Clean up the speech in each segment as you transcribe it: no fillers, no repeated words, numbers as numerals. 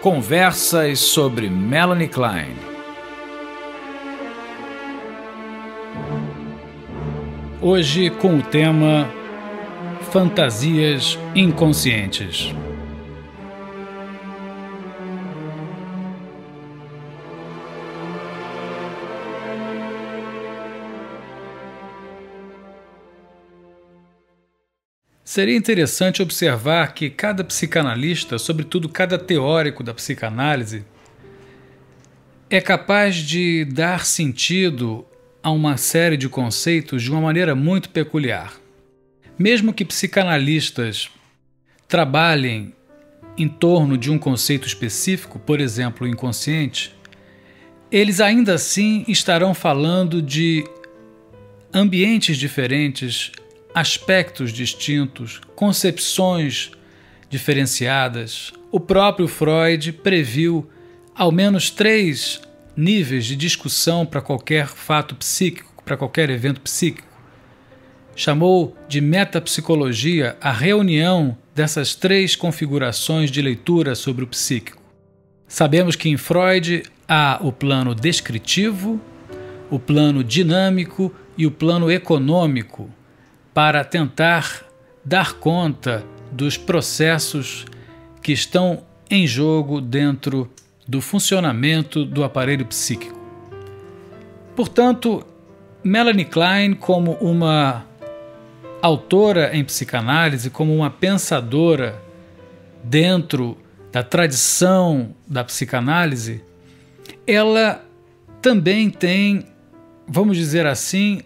Conversas sobre Melanie Klein. Hoje com o tema Fantasias Inconscientes. Seria interessante observar que cada psicanalista, sobretudo cada teórico da psicanálise, é capaz de dar sentido a uma série de conceitos de uma maneira muito peculiar. Mesmo que psicanalistas trabalhem em torno de um conceito específico, por exemplo, o inconsciente, eles ainda assim estarão falando de ambientes diferentes, aspectos distintos, concepções diferenciadas. O próprio Freud previu ao menos 3 níveis de discussão para qualquer fato psíquico, para qualquer evento psíquico. Chamou de metapsicologia a reunião dessas 3 configurações de leitura sobre o psíquico. Sabemos que em Freud há o plano descritivo, o plano dinâmico e o plano econômico, para tentar dar conta dos processos que estão em jogo dentro do funcionamento do aparelho psíquico. Portanto, Melanie Klein, como uma autora em psicanálise, como uma pensadora dentro da tradição da psicanálise, ela também tem, vamos dizer assim,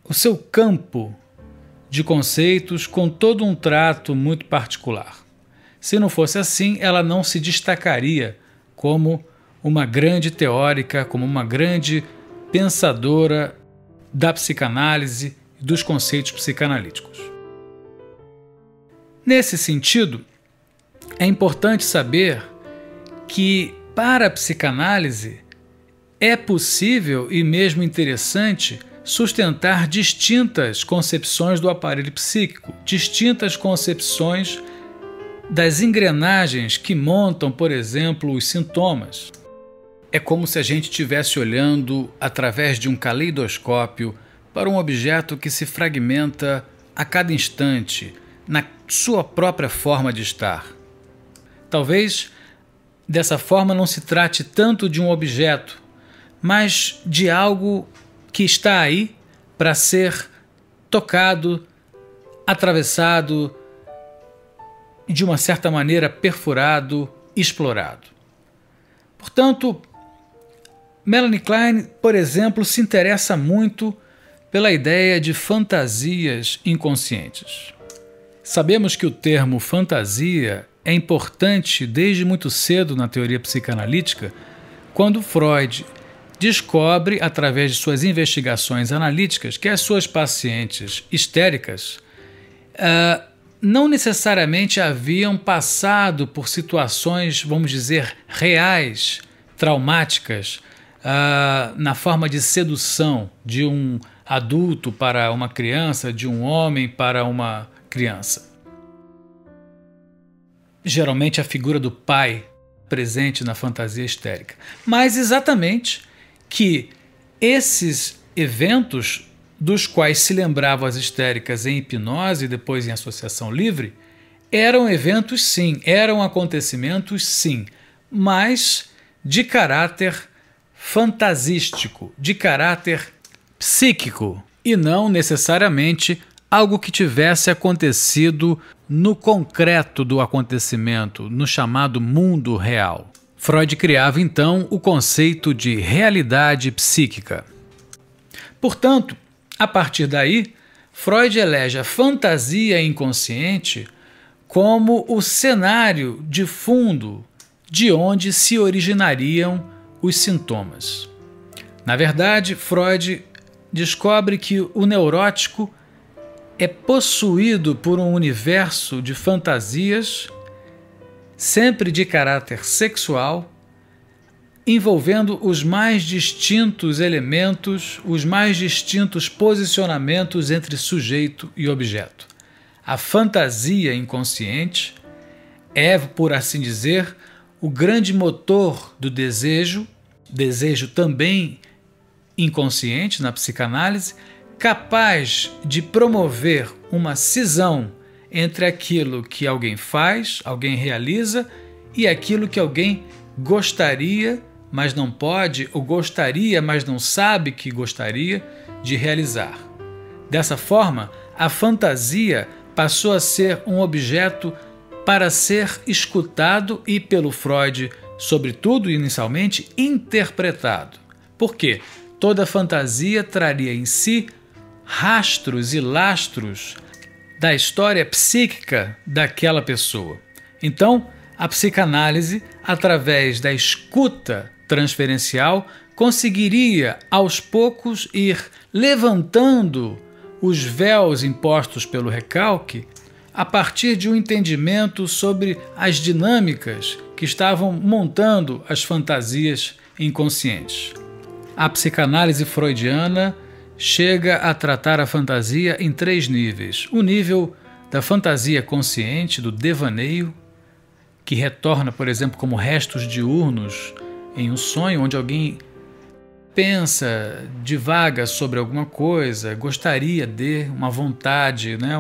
o seu campo de conceitos com todo um trato muito particular. Se não fosse assim, ela não se destacaria como uma grande teórica, como uma grande pensadora da psicanálise e dos conceitos psicanalíticos. Nesse sentido, é importante saber que, para a psicanálise, é possível e mesmo interessante sustentar distintas concepções do aparelho psíquico, distintas concepções das engrenagens que montam, por exemplo, os sintomas. É como se a gente estivesse olhando através de um caleidoscópio para um objeto que se fragmenta a cada instante, na sua própria forma de estar. Talvez dessa forma não se trate tanto de um objeto, mas de algo que está aí para ser tocado, atravessado, de uma certa maneira perfurado, explorado. Portanto, Melanie Klein, por exemplo, se interessa muito pela ideia de fantasias inconscientes. Sabemos que o termo fantasia é importante desde muito cedo na teoria psicanalítica, quando Freud descobre, através de suas investigações analíticas, que as suas pacientes histéricas não necessariamente haviam passado por situações, vamos dizer, reais, traumáticas, na forma de sedução de um adulto para uma criança, de um homem para uma criança. Geralmente a figura do pai presente na fantasia histérica. Mas exatamente que esses eventos dos quais se lembravam as histéricas em hipnose e depois em associação livre, eram eventos sim, eram acontecimentos sim, mas de caráter fantasístico, de caráter psíquico, e não necessariamente algo que tivesse acontecido no concreto do acontecimento, no chamado mundo real. Freud criava então o conceito de realidade psíquica. Portanto, a partir daí, Freud elege a fantasia inconsciente como o cenário de fundo de onde se originariam os sintomas. Na verdade, Freud descobre que o neurótico é possuído por um universo de fantasias, sempre de caráter sexual, envolvendo os mais distintos elementos, os mais distintos posicionamentos entre sujeito e objeto. A fantasia inconsciente é, por assim dizer, o grande motor do desejo também inconsciente na psicanálise, capaz de promover uma cisão entre aquilo que alguém faz, alguém realiza, e aquilo que alguém gostaria, mas não pode, ou gostaria, mas não sabe que gostaria de realizar. Dessa forma, a fantasia passou a ser um objeto para ser escutado e, pelo Freud, sobretudo inicialmente, interpretado. Por quê? Toda fantasia traria em si rastros e lastros da história psíquica daquela pessoa. Então, a psicanálise, através da escuta transferencial, conseguiria aos poucos ir levantando os véus impostos pelo recalque a partir de um entendimento sobre as dinâmicas que estavam montando as fantasias inconscientes. A psicanálise freudiana chega a tratar a fantasia em 3 níveis. O nível da fantasia consciente, do devaneio, que retorna, por exemplo, como restos diurnos em um sonho, onde alguém pensa, divaga sobre alguma coisa, gostaria de, uma vontade, né?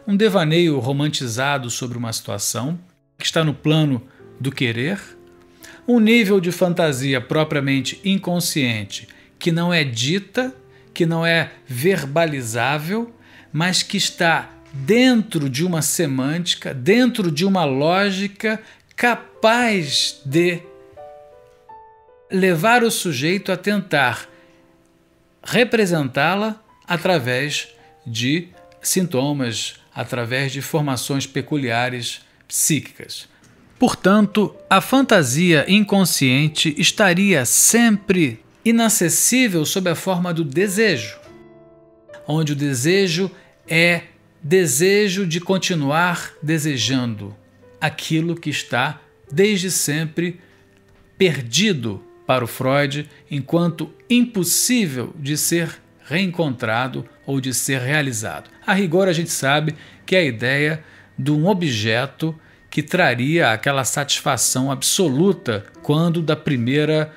um devaneio romantizado sobre uma situação, que está no plano do querer. Um nível de fantasia propriamente inconsciente, que não é dita, que não é verbalizável, mas que está dentro de uma semântica, dentro de uma lógica capaz de levar o sujeito a tentar representá-la através de sintomas, através de formações peculiares psíquicas. Portanto, a fantasia inconsciente estaria sempre inacessível sob a forma do desejo, onde o desejo é desejo de continuar desejando aquilo que está desde sempre perdido para o Freud, enquanto impossível de ser reencontrado ou de ser realizado. A rigor, a gente sabe que é a ideia de um objeto que traria aquela satisfação absoluta quando da primeira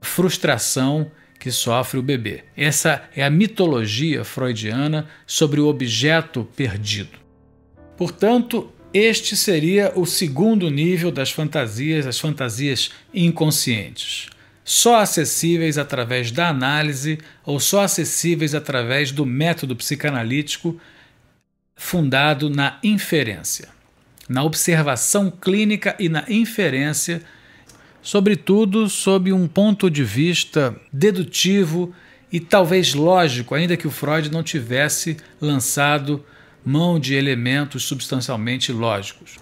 frustração que sofre o bebê. Essa é a mitologia freudiana sobre o objeto perdido. Portanto, este seria o segundo nível das fantasias, as fantasias inconscientes, só acessíveis através da análise ou só acessíveis através do método psicanalítico fundado na inferência, na observação clínica e na inferência, sobretudo sob um ponto de vista dedutivo e talvez lógico, ainda que o Freud não tivesse lançado mão de elementos substancialmente lógicos.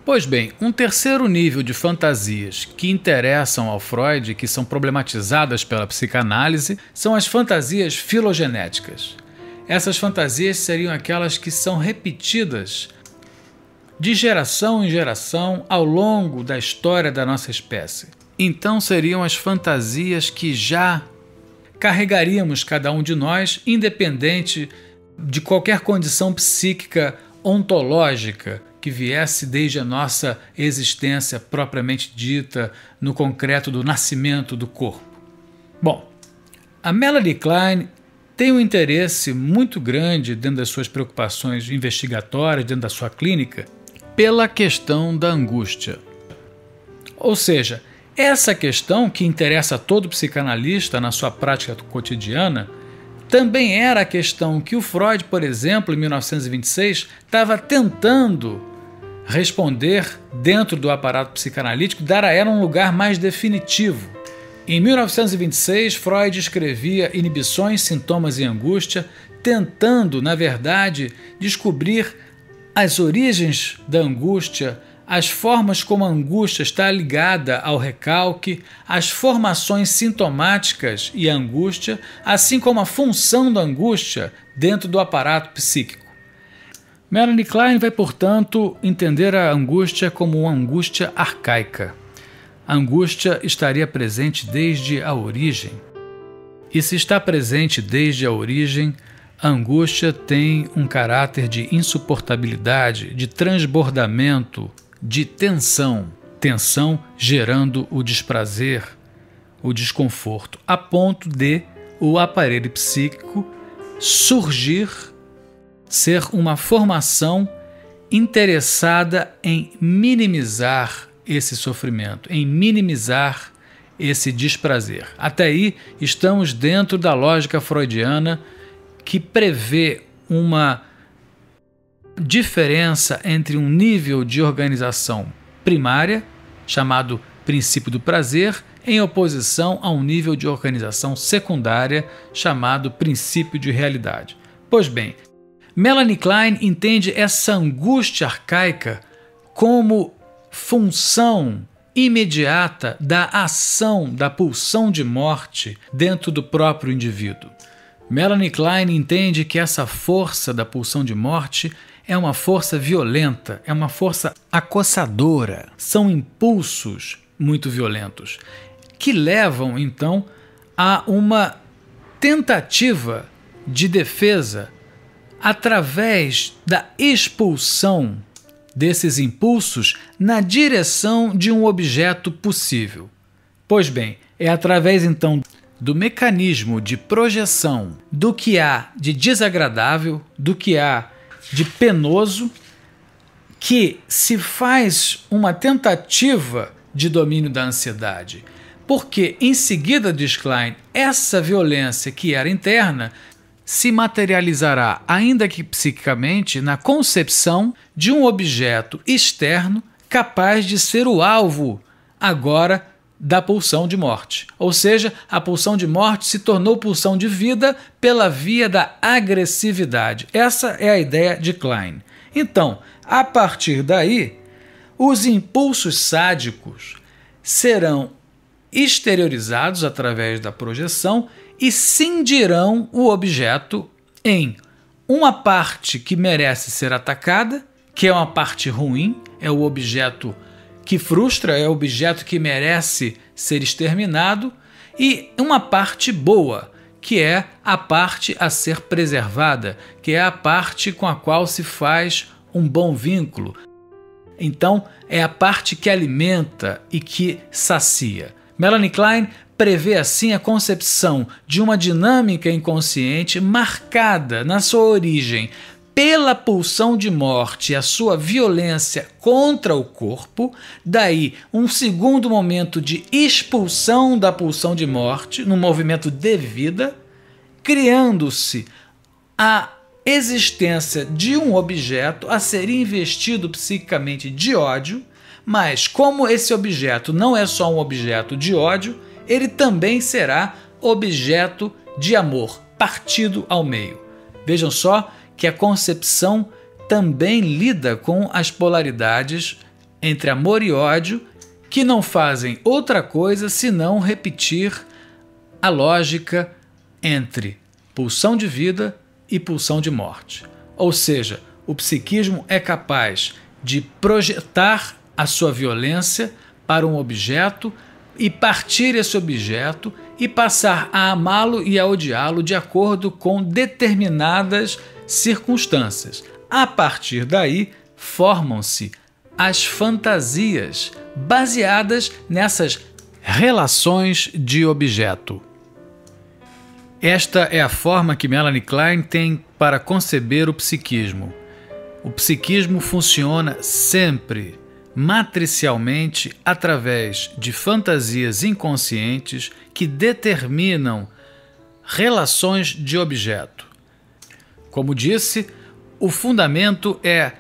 Pois bem, um terceiro nível de fantasias que interessam ao Freud, que são problematizadas pela psicanálise, são as fantasias filogenéticas. Essas fantasias seriam aquelas que são repetidas de geração em geração ao longo da história da nossa espécie. Então seriam as fantasias que já carregaríamos cada um de nós, independente de qualquer condição psíquica ontológica que viesse desde a nossa existência propriamente dita, no concreto do nascimento do corpo. Bom, a Melanie Klein tem um interesse muito grande dentro das suas preocupações investigatórias, dentro da sua clínica, pela questão da angústia. Ou seja, essa questão que interessa a todo psicanalista na sua prática cotidiana também era a questão que o Freud, por exemplo, em 1926, estava tentando responder dentro do aparato psicanalítico, dar a ela um lugar mais definitivo. Em 1926, Freud escrevia Inibições, Sintomas e Angústia, tentando, na verdade, descobrir as origens da angústia, as formas como a angústia está ligada ao recalque, as formações sintomáticas e a angústia, assim como a função da angústia dentro do aparato psíquico. Melanie Klein vai, portanto, entender a angústia como uma angústia arcaica. A angústia estaria presente desde a origem. E se está presente desde a origem, a angústia tem um caráter de insuportabilidade, de transbordamento de tensão, tensão gerando o desprazer, o desconforto, a ponto de o aparelho psíquico surgir, ser uma formação interessada em minimizar esse sofrimento, em minimizar esse desprazer. Até aí estamos dentro da lógica freudiana que prevê uma diferença entre um nível de organização primária, chamado princípio do prazer, em oposição a um nível de organização secundária, chamado princípio de realidade. Pois bem, Melanie Klein entende essa angústia arcaica como função imediata da ação, da pulsão de morte dentro do próprio indivíduo. Melanie Klein entende que essa força da pulsão de morte é uma força violenta, é uma força acossadora, são impulsos muito violentos, que levam então a uma tentativa de defesa através da expulsão desses impulsos na direção de um objeto possível. Pois bem, é através então do mecanismo de projeção do que há de desagradável, do que há de penoso, que se faz uma tentativa de domínio da ansiedade. Porque, em seguida, diz Klein, essa violência que era interna se materializará, ainda que psiquicamente, na concepção de um objeto externo capaz de ser o alvo agora da pulsão de morte. Ou seja, a pulsão de morte se tornou pulsão de vida pela via da agressividade. Essa é a ideia de Klein. Então, a partir daí, os impulsos sádicos serão exteriorizados através da projeção e cindirão o objeto em uma parte que merece ser atacada, que é uma parte ruim, é o objeto que frustra, é o objeto que merece ser exterminado, e uma parte boa, que é a parte a ser preservada, que é a parte com a qual se faz um bom vínculo. Então, é a parte que alimenta e que sacia. Melanie Klein prevê assim a concepção de uma dinâmica inconsciente marcada na sua origem pela pulsão de morte e a sua violência contra o corpo, daí um segundo momento de expulsão da pulsão de morte, num movimento de vida, criando-se a existência de um objeto a ser investido psiquicamente de ódio, mas como esse objeto não é só um objeto de ódio, ele também será objeto de amor, partido ao meio. Vejam só que a concepção também lida com as polaridades entre amor e ódio, que não fazem outra coisa senão repetir a lógica entre pulsão de vida e pulsão de morte. Ou seja, o psiquismo é capaz de projetar a sua violência para um objeto e partir esse objeto e passar a amá-lo e a odiá-lo de acordo com determinadas circunstâncias. A partir daí, formam-se as fantasias baseadas nessas relações de objeto. Esta é a forma que Melanie Klein tem para conceber o psiquismo. O psiquismo funciona sempre matricialmente através de fantasias inconscientes que determinam relações de objeto. Como disse, o fundamento é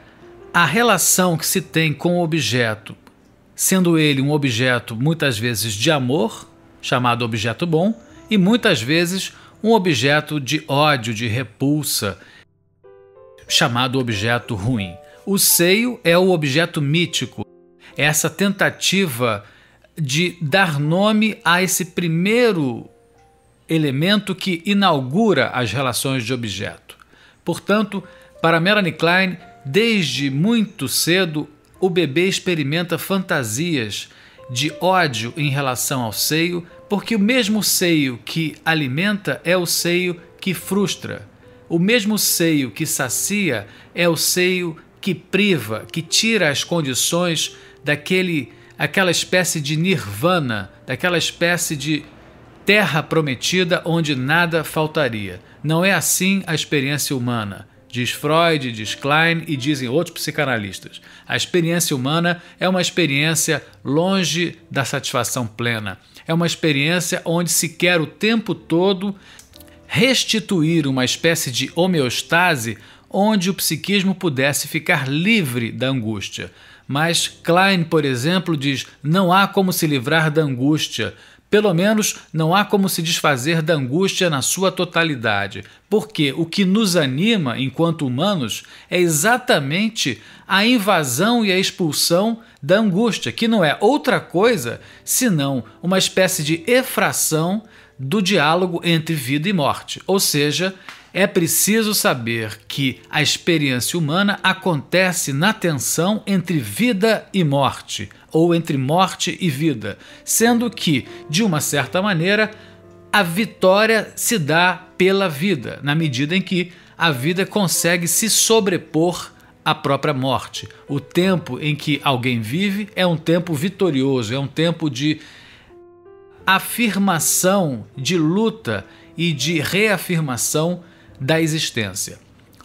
a relação que se tem com o objeto, sendo ele um objeto muitas vezes de amor, chamado objeto bom, e muitas vezes um objeto de ódio, de repulsa, chamado objeto ruim. O seio é o objeto mítico, é essa tentativa de dar nome a esse primeiro elemento que inaugura as relações de objeto. Portanto, para Melanie Klein, desde muito cedo, o bebê experimenta fantasias de ódio em relação ao seio, porque o mesmo seio que alimenta é o seio que frustra. O mesmo seio que sacia é o seio que priva, que tira as condições aquela espécie de nirvana, daquela espécie de terra prometida onde nada faltaria. Não é assim a experiência humana. Diz Freud, diz Klein e dizem outros psicanalistas. A experiência humana é uma experiência longe da satisfação plena. É uma experiência onde se quer o tempo todo restituir uma espécie de homeostase onde o psiquismo pudesse ficar livre da angústia. Mas Klein, por exemplo, diz: não há como se livrar da angústia. Pelo menos não há como se desfazer da angústia na sua totalidade, porque o que nos anima enquanto humanos é exatamente a invasão e a expulsão da angústia, que não é outra coisa senão uma espécie de efração do diálogo entre vida e morte. Ou seja, é preciso saber que a experiência humana acontece na tensão entre vida e morte, ou entre morte e vida, sendo que, de uma certa maneira, a vitória se dá pela vida, na medida em que a vida consegue se sobrepor à própria morte. O tempo em que alguém vive é um tempo vitorioso, é um tempo de afirmação, de luta e de reafirmação da existência.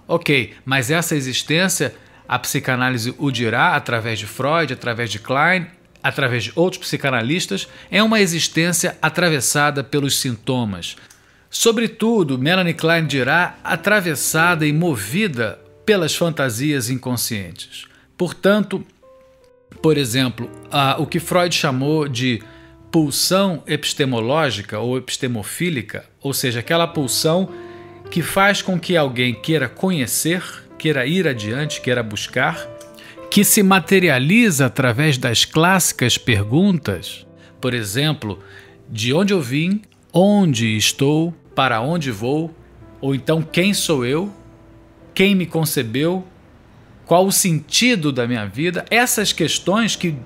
Ok, mas essa existência, a psicanálise o dirá através de Freud, através de Klein, através de outros psicanalistas, é uma existência atravessada pelos sintomas. Sobretudo, Melanie Klein dirá, atravessada e movida pelas fantasias inconscientes. Portanto, por exemplo, o que Freud chamou de pulsão epistemológica ou epistemofílica, ou seja, aquela pulsão que faz com que alguém queira conhecer, queira ir adiante, queira buscar, que se materializa através das clássicas perguntas, por exemplo, de onde eu vim, onde estou, para onde vou, ou então quem sou eu, quem me concebeu, qual o sentido da minha vida, essas questões que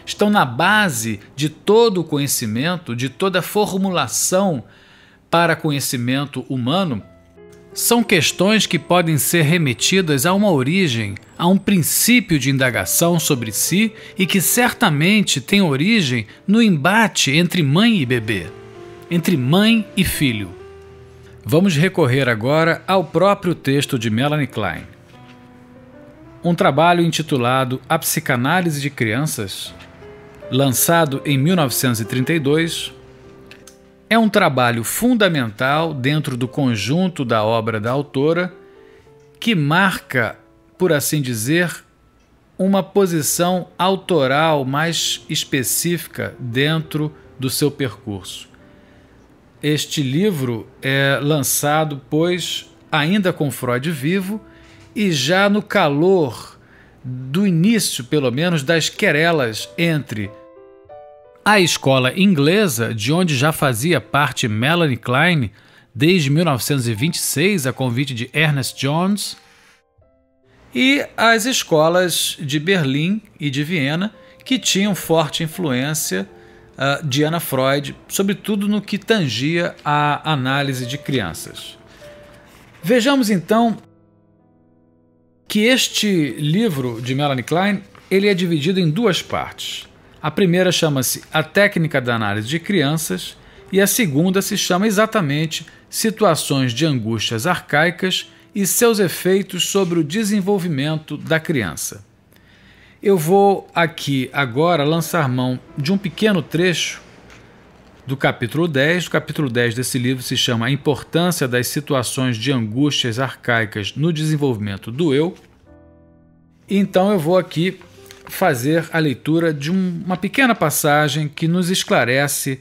estão na base de todo o conhecimento, de toda a formulação para conhecimento humano, são questões que podem ser remetidas a uma origem, a um princípio de indagação sobre si e que certamente tem origem no embate entre mãe e bebê, entre mãe e filho. Vamos recorrer agora ao próprio texto de Melanie Klein. Um trabalho intitulado A Psicanálise de Crianças, lançado em 1932, é um trabalho fundamental dentro do conjunto da obra da autora que marca, por assim dizer, uma posição autoral mais específica dentro do seu percurso. Este livro é lançado, pois, ainda com Freud vivo e já no calor do início, pelo menos, das querelas entre a escola inglesa, de onde já fazia parte Melanie Klein desde 1926, a convite de Ernest Jones, e as escolas de Berlim e de Viena, que tinham forte influência de Anna Freud, sobretudo no que tangia a análise de crianças. Vejamos então que este livro de Melanie Klein ele é dividido em duas partes. A primeira chama-se A Técnica da Análise de Crianças e a segunda se chama exatamente Situações de Angústias Arcaicas e seus efeitos sobre o desenvolvimento da criança. Eu vou aqui agora lançar mão de um pequeno trecho do capítulo 10. O capítulo 10 desse livro se chama A Importância das Situações de Angústias Arcaicas no Desenvolvimento do Eu. Então eu vou aqui fazer a leitura de uma pequena passagem que nos esclarece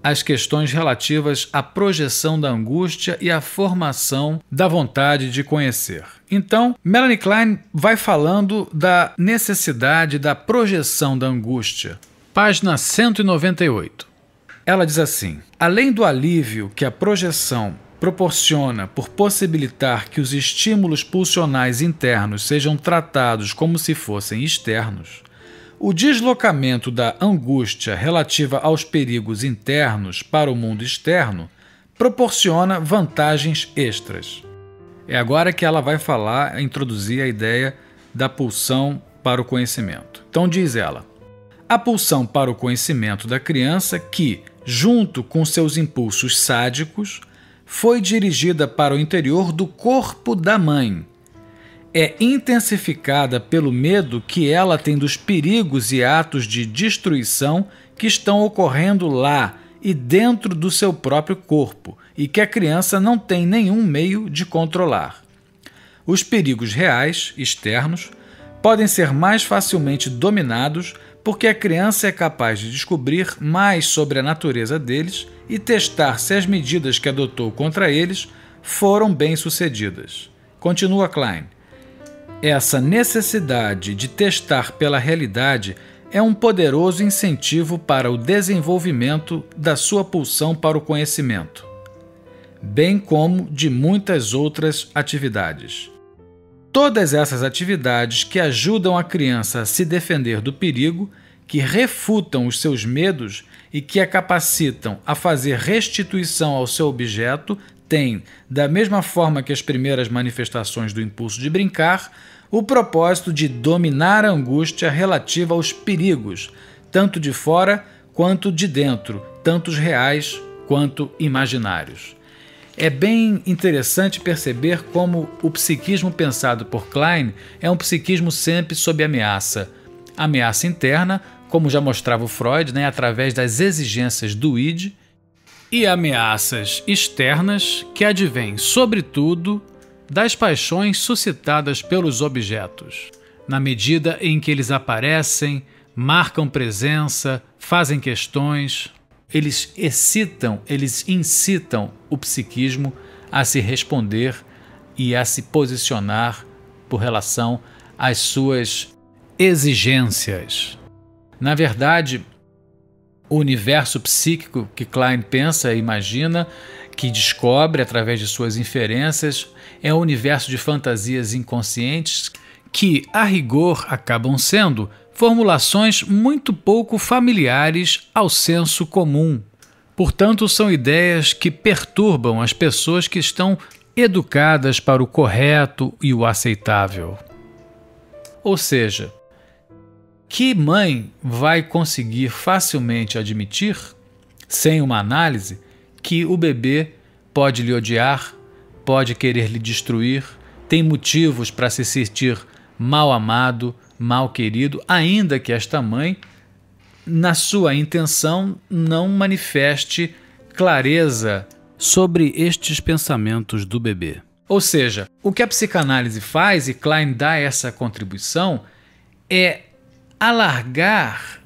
as questões relativas à projeção da angústia e à formação da vontade de conhecer. Então, Melanie Klein vai falando da necessidade da projeção da angústia. Página 198. Ela diz assim: além do alívio que a projeção proporciona por possibilitar que os estímulos pulsionais internos sejam tratados como se fossem externos, o deslocamento da angústia relativa aos perigos internos para o mundo externo proporciona vantagens extras. É agora que ela vai introduzir a ideia da pulsão para o conhecimento. Então diz ela: a pulsão para o conhecimento da criança que, junto com seus impulsos sádicos, foi dirigida para o interior do corpo da mãe. É intensificada pelo medo que ela tem dos perigos e atos de destruição que estão ocorrendo lá e dentro do seu próprio corpo e que a criança não tem nenhum meio de controlar. Os perigos reais, externos, podem ser mais facilmente dominados porque a criança é capaz de descobrir mais sobre a natureza deles e testar se as medidas que adotou contra eles foram bem-sucedidas. Continua Klein. Essa necessidade de testar pela realidade é um poderoso incentivo para o desenvolvimento da sua pulsão para o conhecimento, bem como de muitas outras atividades. Todas essas atividades que ajudam a criança a se defender do perigo, que refutam os seus medos e que a capacitam a fazer restituição ao seu objeto, têm, da mesma forma que as primeiras manifestações do impulso de brincar, o propósito de dominar a angústia relativa aos perigos, tanto de fora quanto de dentro, tanto os reais quanto imaginários. É bem interessante perceber como o psiquismo pensado por Klein é um psiquismo sempre sob ameaça. Ameaça interna, como já mostrava o Freud, através das exigências do id, e ameaças externas que advêm, sobretudo, das paixões suscitadas pelos objetos, na medida em que eles aparecem, marcam presença, fazem questões. Eles incitam o psiquismo a se responder e a se posicionar por relação às suas exigências. Na verdade, o universo psíquico que Klein pensa e imagina, que descobre através de suas inferências, é um universo de fantasias inconscientes que, a rigor, acabam sendo formulações muito pouco familiares ao senso comum. Portanto, são ideias que perturbam as pessoas que estão educadas para o correto e o aceitável. Ou seja, que mãe vai conseguir facilmente admitir, sem uma análise, que o bebê pode lhe odiar, pode querer lhe destruir, tem motivos para se sentir mal amado, mal querido, ainda que esta mãe, na sua intenção, não manifeste clareza sobre estes pensamentos do bebê. Ou seja, o que a psicanálise faz, e Klein dá essa contribuição, é alargar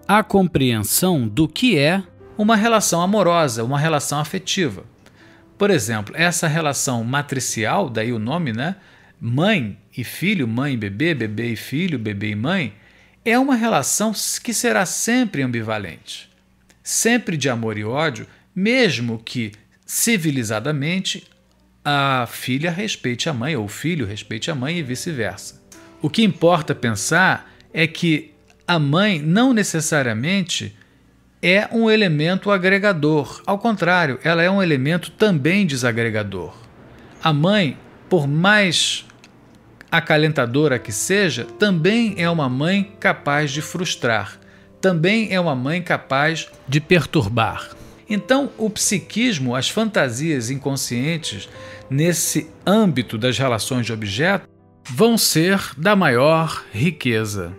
a compreensão do que é uma relação amorosa, uma relação afetiva. Por exemplo, essa relação matricial, daí o nome, mãe e filho, mãe e bebê, bebê e filho, bebê e mãe, é uma relação que será sempre ambivalente, sempre de amor e ódio, mesmo que civilizadamente a filha respeite a mãe ou o filho respeite a mãe e vice-versa. O que importa pensar é que a mãe não necessariamente é um elemento agregador, ao contrário, ela é um elemento também desagregador. A mãe, por mais acalentadora que seja, também é uma mãe capaz de frustrar, também é uma mãe capaz de perturbar. Então, o psiquismo, as fantasias inconscientes nesse âmbito das relações de objeto vão ser da maior riqueza.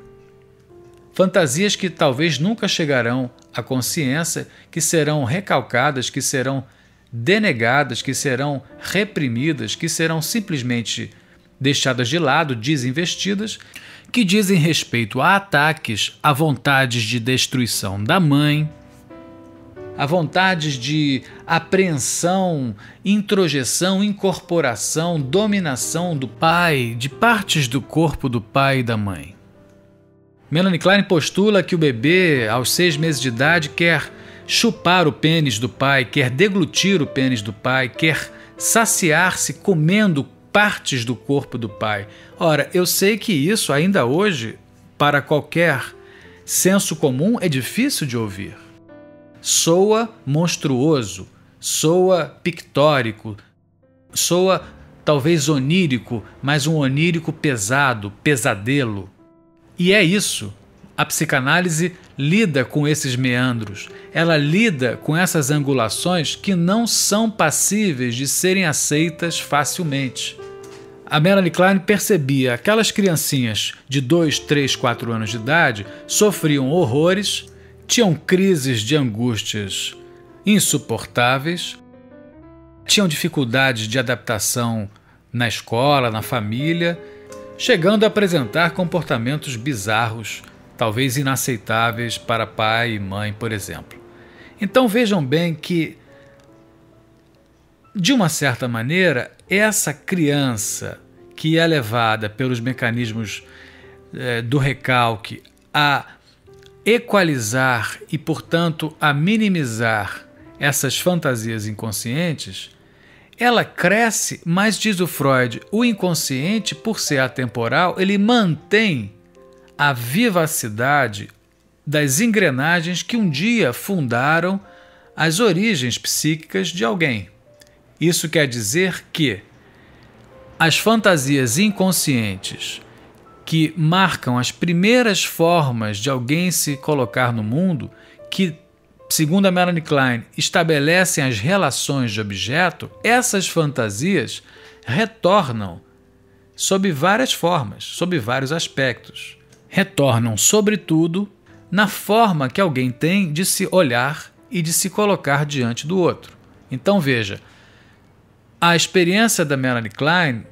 Fantasias que talvez nunca chegarão à consciência, que serão recalcadas, que serão denegadas, que serão reprimidas, que serão simplesmente deixadas de lado, desinvestidas, que dizem respeito a ataques, a vontades de destruição da mãe, a vontades de apreensão, introjeção, incorporação, dominação do pai, de partes do corpo do pai e da mãe. Melanie Klein postula que o bebê, aos 6 meses de idade, quer chupar o pênis do pai, quer deglutir o pênis do pai, quer saciar-se comendo partes do corpo do pai. Ora, eu sei que isso ainda hoje, para qualquer senso comum, é difícil de ouvir. Soa monstruoso, soa pictórico, soa talvez onírico, mas um onírico pesado, pesadelo. E é isso. A psicanálise lida com esses meandros, ela lida com essas angulações que não são passíveis de serem aceitas facilmente. A Melanie Klein percebia aquelas criancinhas de 2, 3, 4 anos de idade sofriam horrores, tinham crises de angústias insuportáveis, tinham dificuldades de adaptação na escola, na família, chegando a apresentar comportamentos bizarros, talvez inaceitáveis para pai e mãe, por exemplo. Então vejam bem que, de uma certa maneira, essa criança que é levada pelos mecanismos do recalque a equalizar e, portanto, a minimizar essas fantasias inconscientes, ela cresce, mas, diz o Freud, o inconsciente, por ser atemporal, ele mantém a vivacidade das engrenagens que um dia fundaram as origens psíquicas de alguém. Isso quer dizer que as fantasias inconscientes que marcam as primeiras formas de alguém se colocar no mundo, que, segundo a Melanie Klein, estabelecem as relações de objeto, essas fantasias retornam sob várias formas, sob vários aspectos. Retornam, sobretudo, na forma que alguém tem de se olhar e de se colocar diante do outro. Então veja, a experiência da Melanie Klein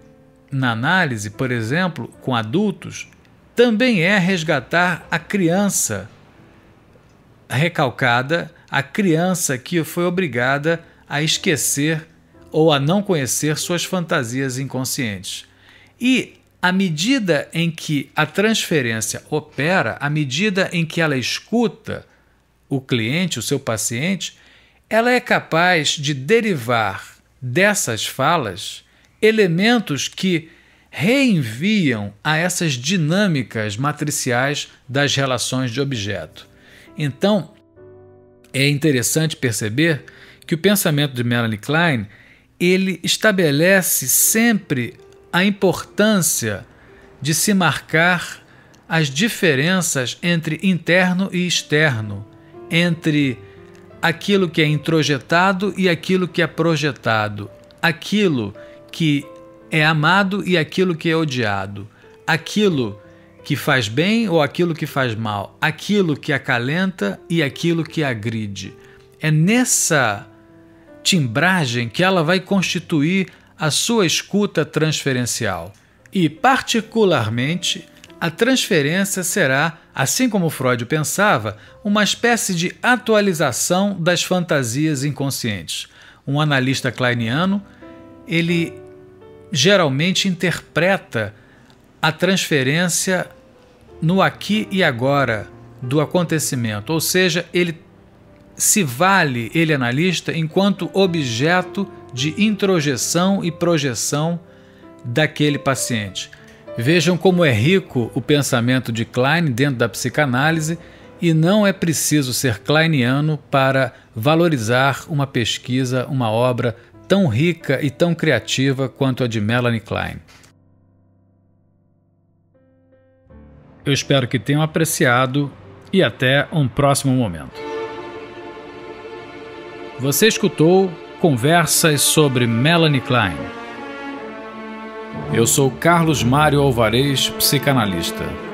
na análise, por exemplo, com adultos, também é resgatar a criança recalcada, a criança que foi obrigada a esquecer ou a não conhecer suas fantasias inconscientes. E à medida em que a transferência opera, à medida em que ela escuta o cliente, o seu paciente, ela é capaz de derivar dessas falas elementos que reenviam a essas dinâmicas matriciais das relações de objeto. Então, é interessante perceber que o pensamento de Melanie Klein, ele estabelece sempre a importância de se marcar as diferenças entre interno e externo, entre aquilo que é introjetado e aquilo que é projetado, aquilo que é amado e aquilo que é odiado, aquilo que faz bem ou aquilo que faz mal, aquilo que acalenta e aquilo que agride. É nessa timbragem que ela vai constituir a sua escuta transferencial. E, particularmente, a transferência será, assim como Freud pensava, uma espécie de atualização das fantasias inconscientes. Um analista kleiniano, ele geralmente interpreta a transferência no aqui e agora do acontecimento, ou seja, ele se vale, ele analista, enquanto objeto de introjeção e projeção daquele paciente. Vejam como é rico o pensamento de Klein dentro da psicanálise, e não é preciso ser kleiniano para valorizar uma pesquisa, uma obra tão rica e tão criativa quanto a de Melanie Klein. Eu espero que tenham apreciado e até um próximo momento. Você escutou Conversas sobre Melanie Klein. Eu sou Carlos Mário Alvarez, psicanalista.